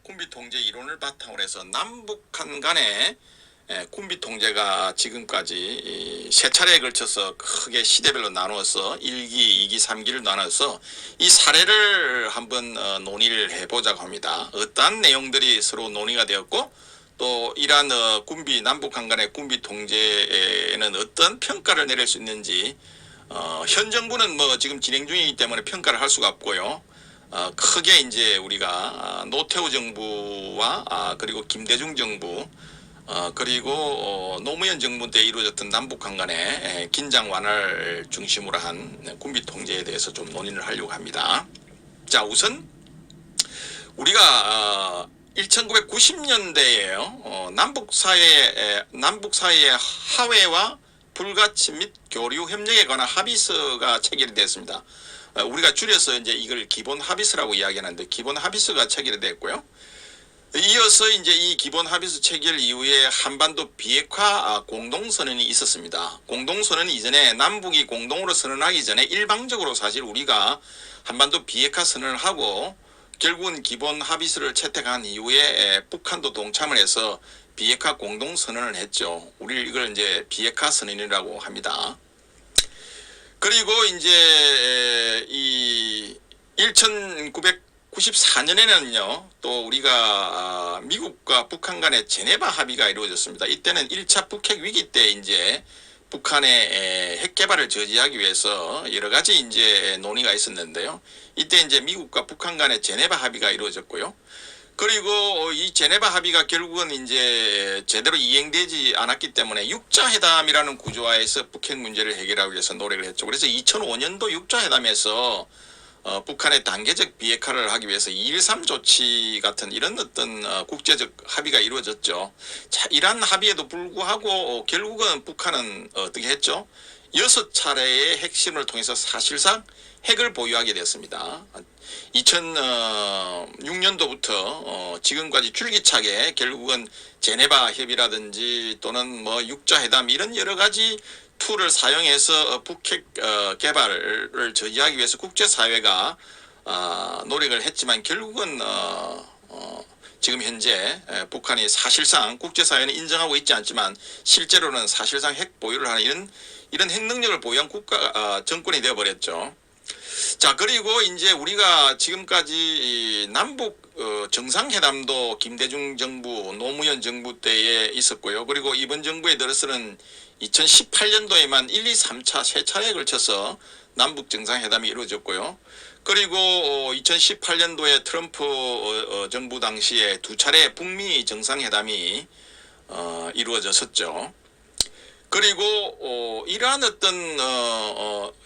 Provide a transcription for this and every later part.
군비 통제 이론을 바탕으로 해서 남북한 간의 군비 통제가 지금까지 세 차례에 걸쳐서 크게 시대별로 나누어서 1기, 2기, 3기를 나눠서 이 사례를 한번 논의를 해보자고 합니다. 어떠한 내용들이 서로 논의가 되었고 또 이러한 군비 남북한 간의 군비 통제에는 어떤 평가를 내릴 수 있는지 현 정부는 뭐 지금 진행 중이기 때문에 평가를 할 수가 없고요. 크게 이제 우리가 노태우 정부와 그리고 김대중 정부 그리고 노무현 정부 때 이루어졌던 남북한 간의 긴장 완화를 중심으로 한 군비 통제에 대해서 좀 논의를 하려고 합니다. 자, 우선 우리가 1990년대에요. 남북 사이의 하회와 불가침 및 교류 협력에 관한 합의서가 체결이 됐습니다. 우리가 줄여서 이제 이걸 기본 합의서라고 이야기하는데 기본 합의서가 체결이 됐고요. 이어서 이제 이 기본 합의서 체결 이후에 한반도 비핵화 공동선언이 있었습니다. 공동선언이 이전에 남북이 공동으로 선언하기 전에 일방적으로 사실 우리가 한반도 비핵화 선언을 하고 결국은 기본 합의서를 채택한 이후에 북한도 동참을 해서 비핵화 공동선언을 했죠. 우리 이걸 이제 비핵화 선언이라고 합니다. 그리고 이제 이 1994년에는요 또 우리가 미국과 북한 간의 제네바 합의가 이루어졌습니다. 이때는 1차 북핵 위기 때 이제 북한의 핵 개발을 저지하기 위해서 여러 가지 이제 논의가 있었는데요. 이때 이제 미국과 북한 간의 제네바 합의가 이루어졌고요. 그리고 이 제네바 합의가 결국은 이제 제대로 이행되지 않았기 때문에 육자회담이라는 구조화에서 북핵 문제를 해결하기 위해서 노력을 했죠. 그래서 2005년도 육자회담에서 북한의 단계적 비핵화를 하기 위해서 2.13 조치 같은 이런 어떤 국제적 합의가 이루어졌죠. 자, 이러한 합의에도 불구하고 결국은 북한은 어떻게 했죠? 6차례의 핵실험을 통해서 사실상 핵을 보유하게 됐습니다. 2006년도부터 지금까지 줄기차게 결국은 제네바 협의라든지 또는 뭐 육자회담 이런 여러 가지 툴을 사용해서 북핵 개발을 저지하기 위해서 국제사회가 노력을 했지만 결국은 지금 현재 북한이 사실상 국제사회는 인정하고 있지 않지만 실제로는 사실상 핵 보유를 하는 이런 핵 능력을 보유한 정권이 되어버렸죠. 자, 그리고 이제 우리가 지금까지 남북 정상회담도 김대중 정부, 노무현 정부 때에 있었고요. 그리고 이번 정부에 들어서는 2018년도에만 1, 2, 3차 세 차례에 걸쳐서 남북 정상회담이 이루어졌고요. 그리고 2018년도에 트럼프 정부 당시에 두 차례 북미 정상회담이 이루어졌었죠. 그리고 이러한 어떤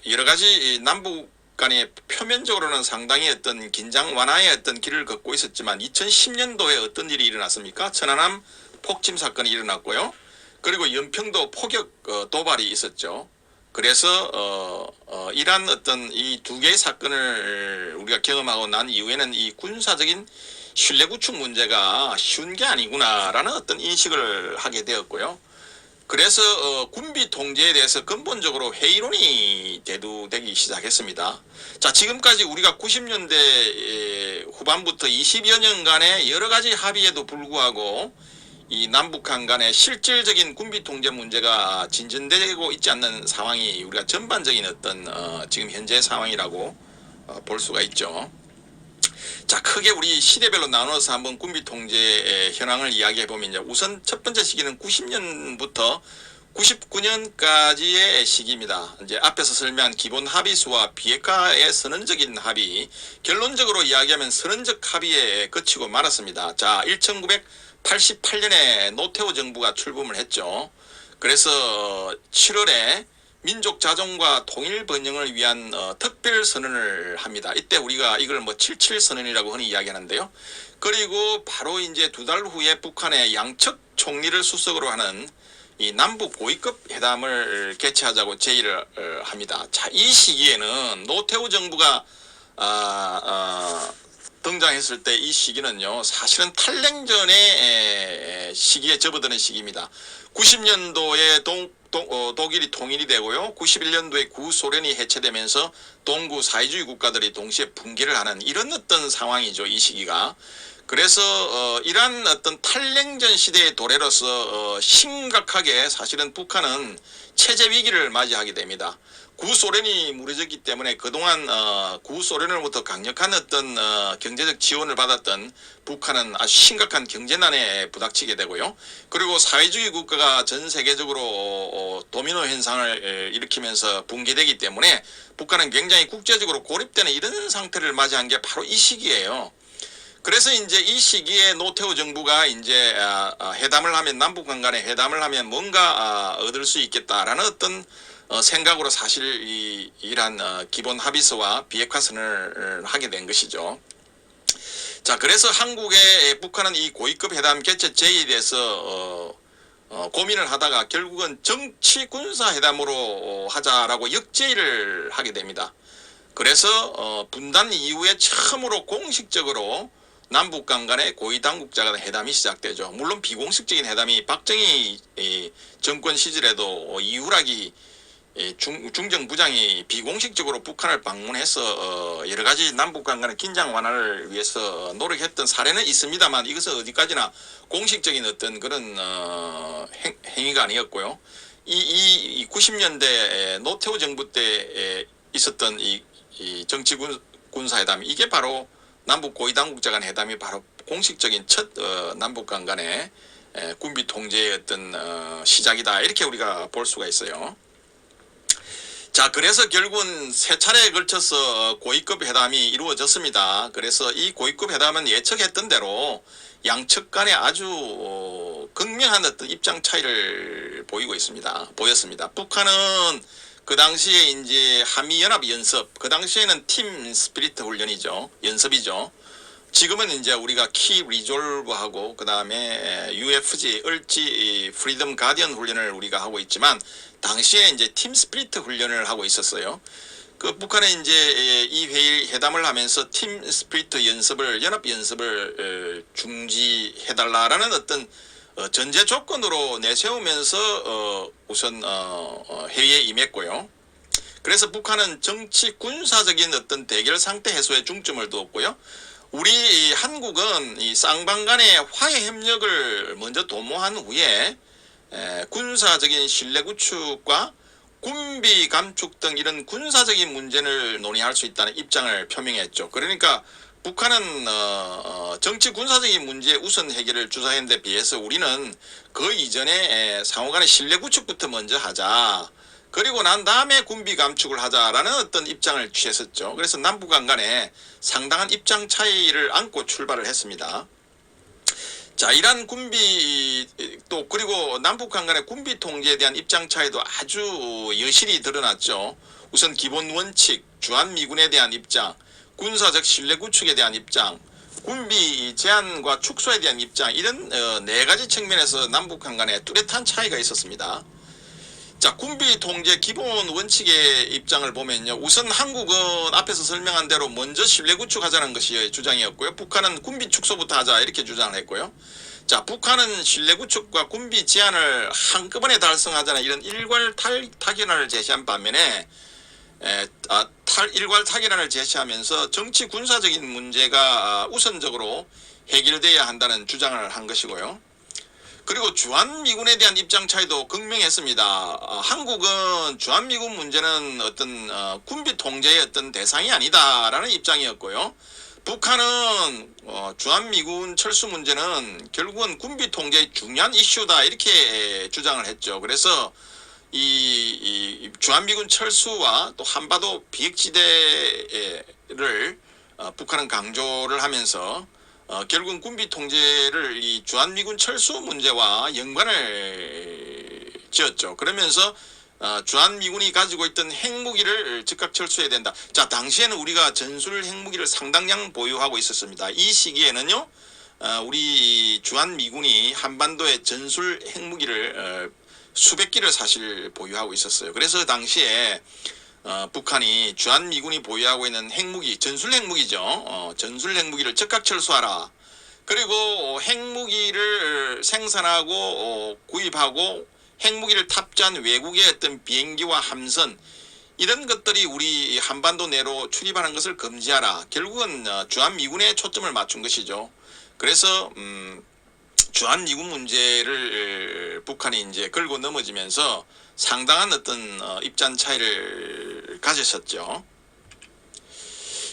여러 가지 남북 간에 표면적으로는 상당히 어떤 긴장 완화의 어떤 길을 걷고 있었지만 2010년도에 어떤 일이 일어났습니까? 천안함 폭침 사건이 일어났고요. 그리고 연평도 포격 도발이 있었죠. 그래서 이러한 어떤 이 두 개의 사건을 우리가 경험하고 난 이후에는 이 군사적인 신뢰 구축 문제가 쉬운 게 아니구나라는 어떤 인식을 하게 되었고요. 그래서 군비 통제에 대해서 근본적으로 회의론이 대두되기 시작했습니다. 자, 지금까지 우리가 90년대 후반부터 20여 년간의 여러 가지 합의에도 불구하고 이 남북한 간의 실질적인 군비 통제 문제가 진전되고 있지 않는 상황이 우리가 전반적인 어떤 지금 현재 상황이라고 볼 수가 있죠. 자, 크게 우리 시대별로 나눠서 한번 군비 통제의 현황을 이야기해 보면 우선 첫 번째 시기는 90년부터 99년까지의 시기입니다. 이제 앞에서 설명한 기본 합의수와 비핵화의 선언적인 합의, 결론적으로 이야기하면 선언적 합의에 그치고 말았습니다. 자, 1988년에 노태우 정부가 출범을 했죠. 그래서 7월에 민족 자존과 통일 번영을 위한 특별 선언을 합니다. 이때 우리가 이걸 뭐 77 선언이라고 흔히 이야기하는데요. 그리고 바로 이제 두 달 후에 북한의 양측 총리를 수석으로 하는 이 남북 고위급 회담을 개최하자고 제의를 합니다. 자, 이 시기에는 노태우 정부가 등장했을 때 이 시기는요 사실은 탈냉전의 시기에 접어드는 시기입니다. 90년도에 독일이 통일이 되고요. 91년도에 구소련이 해체되면서 동구 사회주의 국가들이 동시에 붕괴를 하는 이런 어떤 상황이죠. 이 시기가. 그래서 이러한 어떤 탈냉전 시대의 도래로서 심각하게 사실은 북한은 체제 위기를 맞이하게 됩니다. 구소련이 무너졌기 때문에 그동안 구소련으로부터 강력한 어떤 경제적 지원을 받았던 북한은 아주 심각한 경제난에 부닥치게 되고요. 그리고 사회주의 국가가 전 세계적으로 도미노 현상을 일으키면서 붕괴되기 때문에 북한은 굉장히 국제적으로 고립되는 이런 상태를 맞이한 게 바로 이 시기예요. 그래서 이제 이 시기에 노태우 정부가 이제 회담을 하면, 남북 간의 회담을 하면 뭔가 얻을 수 있겠다라는 어떤 생각으로 사실 이러한 기본 합의서와 비핵화선을 하게 된 것이죠. 자, 그래서 북한은 이 고위급 회담 개최 제의에 대해서 고민을 하다가 결국은 정치 군사 회담으로 하자라고 역제의를 하게 됩니다. 그래서 분단 이후에 처음으로 공식적으로 남북 간의 고위 당국자 간 회담이 시작되죠. 물론 비공식적인 회담이 박정희 정권 시절에도 이후락이 중정부장이 비공식적으로 북한을 방문해서 여러 가지 남북 간의 긴장 완화를 위해서 노력했던 사례는 있습니다만 이것은 어디까지나 공식적인 어떤 그런 행위가 아니었고요. 이 90년대 노태우 정부 때 있었던 이 정치 군사회담, 이게 바로 남북 고위 당국자 간 회담이 바로 공식적인 첫 남북 간의 군비 통제의 어떤 시작이다, 이렇게 우리가 볼 수가 있어요. 자, 그래서 결국은 세 차례에 걸쳐서 고위급 회담이 이루어졌습니다. 그래서 이 고위급 회담은 예측했던 대로 양측 간에 아주 극명한 어떤 입장 차이를 보였습니다. 북한은 그 당시에 이제 한미연합 연습, 그 당시에는 팀 스피리트 훈련이죠. 연습이죠. 지금은 이제 우리가 키 리졸브하고 그 다음에 UFG, 을지 프리덤 가디언 훈련을 우리가 하고 있지만 당시에 이제 팀 스피리트 훈련을 하고 있었어요. 그 북한은 이제 이 회담을 하면서 팀 스피리트 연합 연습을 중지해달라라는 어떤 전제 조건으로 내세우면서 우선 회의에 임했고요. 그래서 북한은 정치 군사적인 어떤 대결 상태 해소에 중점을 두었고요. 우리 한국은 이 쌍방 간의 화해 협력을 먼저 도모한 후에 군사적인 신뢰 구축과 군비 감축 등 이런 군사적인 문제를 논의할 수 있다는 입장을 표명했죠. 그러니까 북한은 정치 군사적인 문제 우선 해결을 주장했는 데 비해서 우리는 그 이전에 상호간의 신뢰 구축부터 먼저 하자, 그리고 난 다음에 군비 감축을 하자라는 어떤 입장을 취했었죠. 그래서 남북한 간에 상당한 입장 차이를 안고 출발을 했습니다. 자, 이러한 군비 또 그리고 남북한 간의 군비 통제에 대한 입장 차이도 아주 여실히 드러났죠. 우선 기본 원칙, 주한미군에 대한 입장, 군사적 신뢰 구축에 대한 입장, 군비 제한과 축소에 대한 입장, 이런 네 가지 측면에서 남북한 간에 뚜렷한 차이가 있었습니다. 자, 군비 통제 기본 원칙의 입장을 보면요. 우선 한국은 앞에서 설명한 대로 먼저 신뢰 구축하자는 것이 주장이었고요. 북한은 군비 축소부터 하자, 이렇게 주장을 했고요. 자, 북한은 신뢰 구축과 군비 제한을 한꺼번에 달성하자는 이런 일괄 타결안을 제시한 반면에 일괄 타결안을 제시하면서 정치 군사적인 문제가 우선적으로 해결돼야 한다는 주장을 한 것이고요. 그리고 주한미군에 대한 입장 차이도 극명했습니다. 한국은 주한미군 문제는 어떤 군비 통제의 어떤 대상이 아니다라는 입장이었고요. 북한은 주한미군 철수 문제는 결국은 군비 통제의 중요한 이슈다, 이렇게 주장을 했죠. 그래서 이 주한미군 철수와 또 한반도 비핵지대를 북한은 강조를 하면서 결국은 군비 통제를 이 주한미군 철수 문제와 연관을 지었죠. 그러면서 주한미군이 가지고 있던 핵무기를 즉각 철수해야 된다. 자, 당시에는 우리가 전술 핵무기를 상당량 보유하고 있었습니다. 이 시기에는요, 우리 주한미군이 한반도에 전술 핵무기를 수백 기를 사실 보유하고 있었어요. 그래서 당시에 북한이 주한미군이 보유하고 있는 핵무기, 전술 핵무기죠. 전술 핵무기를 즉각 철수하라. 그리고 핵무기를 생산하고 구입하고 핵무기를 탑재한 외국의 어떤 비행기와 함선, 이런 것들이 우리 한반도 내로 출입하는 것을 금지하라. 결국은 주한미군에 초점을 맞춘 것이죠. 그래서 주한미군 문제를 북한이 이제 걸고 넘어지면서 상당한 어떤 입장 차이를 가졌었죠.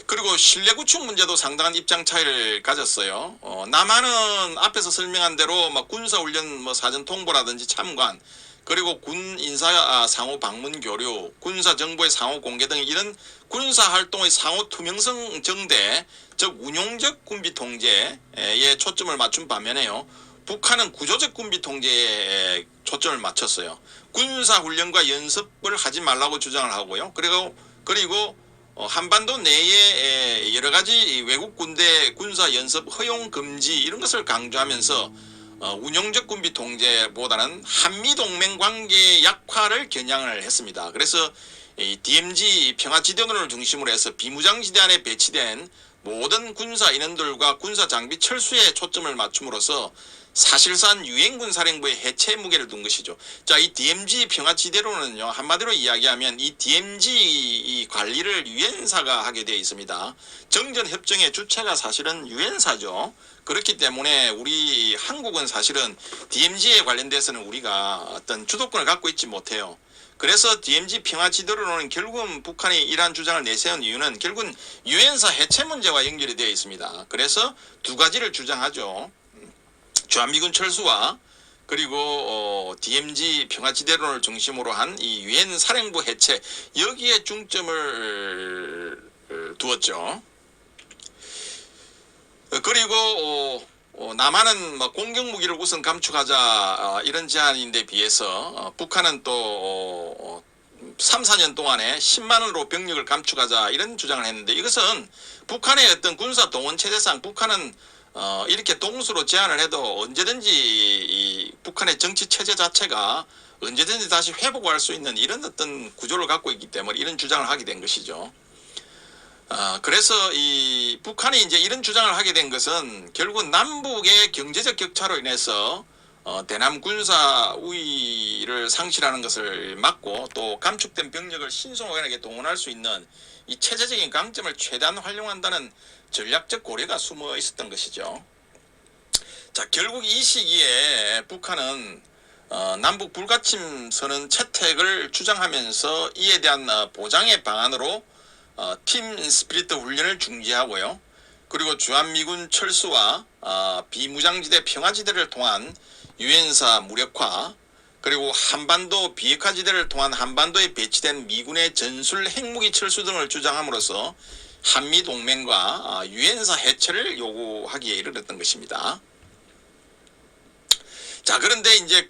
그리고 실내 구축 문제도 상당한 입장 차이를 가졌어요. 남한은 앞에서 설명한 대로 막 군사훈련 뭐 사전 통보라든지 참관, 그리고 군 인사 상호 방문 교류, 군사 정보의 상호 공개 등 이런 군사 활동의 상호 투명성 정대, 즉 운용적 군비 통제에 초점을 맞춘 반면에요. 북한은 구조적 군비 통제에 초점을 맞췄어요. 군사 훈련과 연습을 하지 말라고 주장을 하고요. 그리고 한반도 내에 여러 가지 외국 군대 군사 연습 허용 금지 이런 것을 강조하면서 운용적 군비 통제보다는 한미 동맹 관계 약화를 겨냥을 했습니다. 그래서 이 DMZ 평화지대론을 중심으로 해서 비무장지대 안에 배치된 모든 군사 인원들과 군사 장비 철수에 초점을 맞춤으로써 사실상 유엔군 사령부의 해체 무게를 둔 것이죠. 자, 이 DMZ 평화지대로는요, 한마디로 이야기하면 이 DMZ 관리를 유엔사가 하게 되어 있습니다. 정전협정의 주체가 사실은 유엔사죠. 그렇기 때문에 우리 한국은 사실은 DMZ에 관련돼서는 우리가 어떤 주도권을 갖고 있지 못해요. 그래서 DMZ 평화지대로는 결국은 북한이 이러한 주장을 내세운 이유는 결국은 유엔사 해체 문제와 연결이 되어 있습니다. 그래서 두 가지를 주장하죠. 주한미군 철수와 그리고 DMZ 평화지대론을 중심으로 한 이 유엔 사령부 해체, 여기에 중점을 두었죠. 그리고 남한은 뭐 공격 무기를 우선 감축하자 이런 제안인데 비해서 북한은 또 3, 4년 동안에 10만 원으로 병력을 감축하자 이런 주장을 했는데, 이것은 북한의 어떤 군사 동원 체제상 북한은 이렇게 동수로 제안을 해도 언제든지 이 북한의 정치 체제 자체가 언제든지 다시 회복할 수 있는 이런 어떤 구조를 갖고 있기 때문에 이런 주장을 하게 된 것이죠. 그래서 이 북한이 이제 이런 주장을 하게 된 것은 결국은 남북의 경제적 격차로 인해서 대남 군사 우위를 상실하는 것을 막고 또 감축된 병력을 신속하게 동원할 수 있는 이 체제적인 강점을 최대한 활용한다는 전략적 고려가 숨어 있었던 것이죠. 자, 결국 이 시기에 북한은 남북 불가침 선언 채택을 주장하면서 이에 대한 보장의 방안으로 팀 스피릿 훈련을 중지하고요. 그리고 주한미군 철수와 비무장지대 평화지대를 통한 유엔사 무력화, 그리고 한반도 비핵화지대를 통한 한반도에 배치된 미군의 전술 핵무기 철수 등을 주장함으로써 한미동맹과 유엔사 해체를 요구하기에 이르렀던 것입니다. 자, 그런데 이제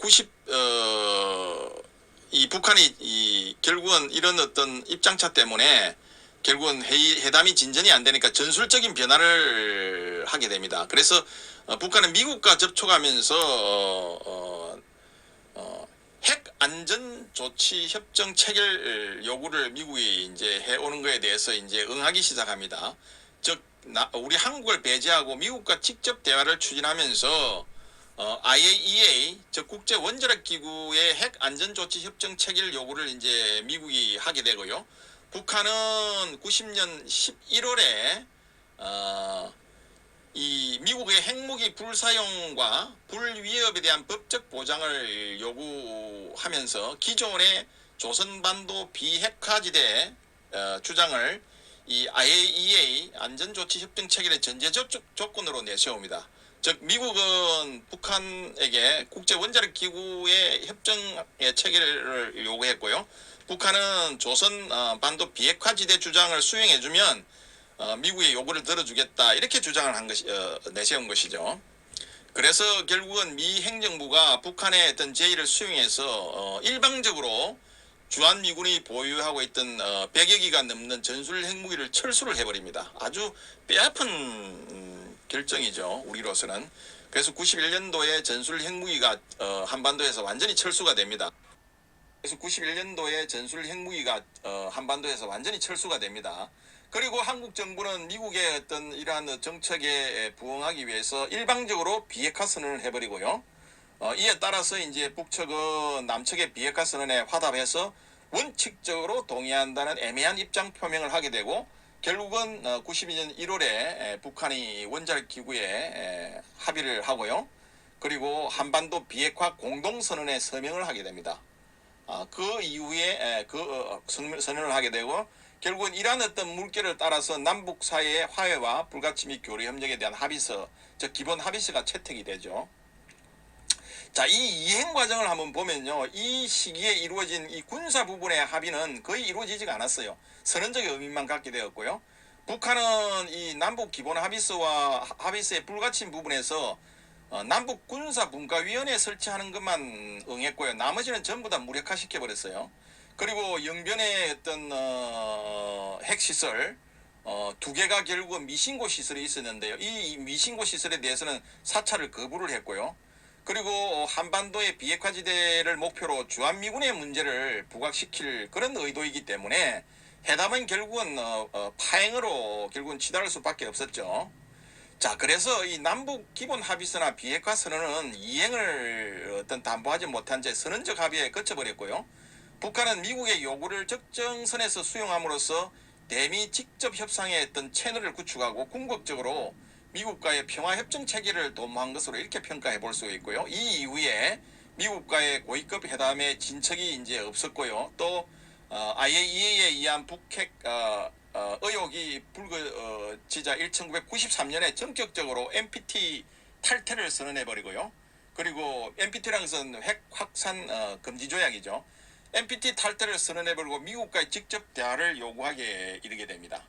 이 북한이 결국은 이런 어떤 입장차 때문에 결국은 회담이 진전이 안 되니까 전술적인 변화를 하게 됩니다. 그래서 북한은 미국과 접촉하면서 핵 안전 조치 협정 체결 요구를 미국이 이제 해오는 것에 대해서 이제 응하기 시작합니다. 즉 우리 한국을 배제하고 미국과 직접 대화를 추진하면서 IAEA 즉 국제 원자력 기구의 핵 안전 조치 협정 체결 요구를 이제 미국이 하게 되고요. 북한은 90년 11월에 이 미국의 핵무기 불사용과 불위협에 대한 법적 보장을 요구하면서 기존의 조선반도 비핵화지대 주장을 이 IAEA 안전조치협정 체결의 전제 조건으로 내세웁니다. 즉 미국은 북한에게 국제원자력 기구의 협정의 체결을 요구했고요. 북한은 조선 반도 비핵화지대 주장을 수용해주면 미국의 요구를 들어주겠다 이렇게 주장을 한 것이 내세운 것이죠. 그래서 결국은 미 행정부가 북한의 어떤 제의를 수용해서 일방적으로 주한미군이 보유하고 있던 100여 기가 넘는 전술 핵무기를 철수를 해버립니다. 아주 뼈아픈 결정이죠, 우리로서는. 그래서 91년도에 전술 핵무기가 한반도에서 완전히 철수가 됩니다. 그래서 91년도에 전술 핵무기가 한반도에서 완전히 철수가 됩니다. 그리고 한국 정부는 미국의 어떤 이러한 정책에 부응하기 위해서 일방적으로 비핵화 선언을 해버리고요. 이에 따라서 이제 북측은 남측의 비핵화 선언에 화답해서 원칙적으로 동의한다는 애매한 입장 표명을 하게 되고, 결국은 92년 1월에 북한이 원자력 기구에 합의를 하고요. 그리고 한반도 비핵화 공동선언에 서명을 하게 됩니다. 그 이후에 선언을 하게 되고 결국은 이러한 어떤 물결을 따라서 남북 사이의 화해와 불가침 및 교류 협력에 대한 합의서, 즉 기본 합의서가 채택이 되죠. 자, 이 이행 과정을 한번 보면요, 이 시기에 이루어진 이 군사 부분의 합의는 거의 이루어지지가 않았어요. 선언적인 의미만 갖게 되었고요. 북한은 이 남북 기본 합의서와 합의서의 불가침 부분에서 남북 군사분과위원회 설치하는 것만 응했고요. 나머지는 전부 다 무력화시켜 버렸어요. 그리고 영변의 어떤 핵시설 두 개가 결국은 미신고 시설이 있었는데요. 이 미신고 시설에 대해서는 사찰을 거부를 했고요. 그리고 한반도의 비핵화지대를 목표로 주한미군의 문제를 부각시킬 그런 의도이기 때문에 회담은 결국은 파행으로 결국은 치달을 수밖에 없었죠. 자, 그래서 이 남북 기본 합의서나 비핵화 선언은 이행을 담보하지 못한 채 선언적 합의에 그쳐버렸고요. 북한은 미국의 요구를 적정선에서 수용함으로써 대미 직접 협상의 채널을 구축하고 궁극적으로 미국과의 평화협정 체계를 도모한 것으로 이렇게 평가해 볼 수가 있고요. 이 이후에 미국과의 고위급 회담의 진척이 이제 없었고요. 또 IAEA에 의한 북핵 의혹이 불거지자 1993년에 전격적으로 NPT 탈퇴를 선언해 버리고요. 그리고 NPT라는 것은 핵 확산 금지 조약이죠. NPT 탈퇴를 선언해 버리고 미국과의 직접 대화를 요구하게 이르게 됩니다.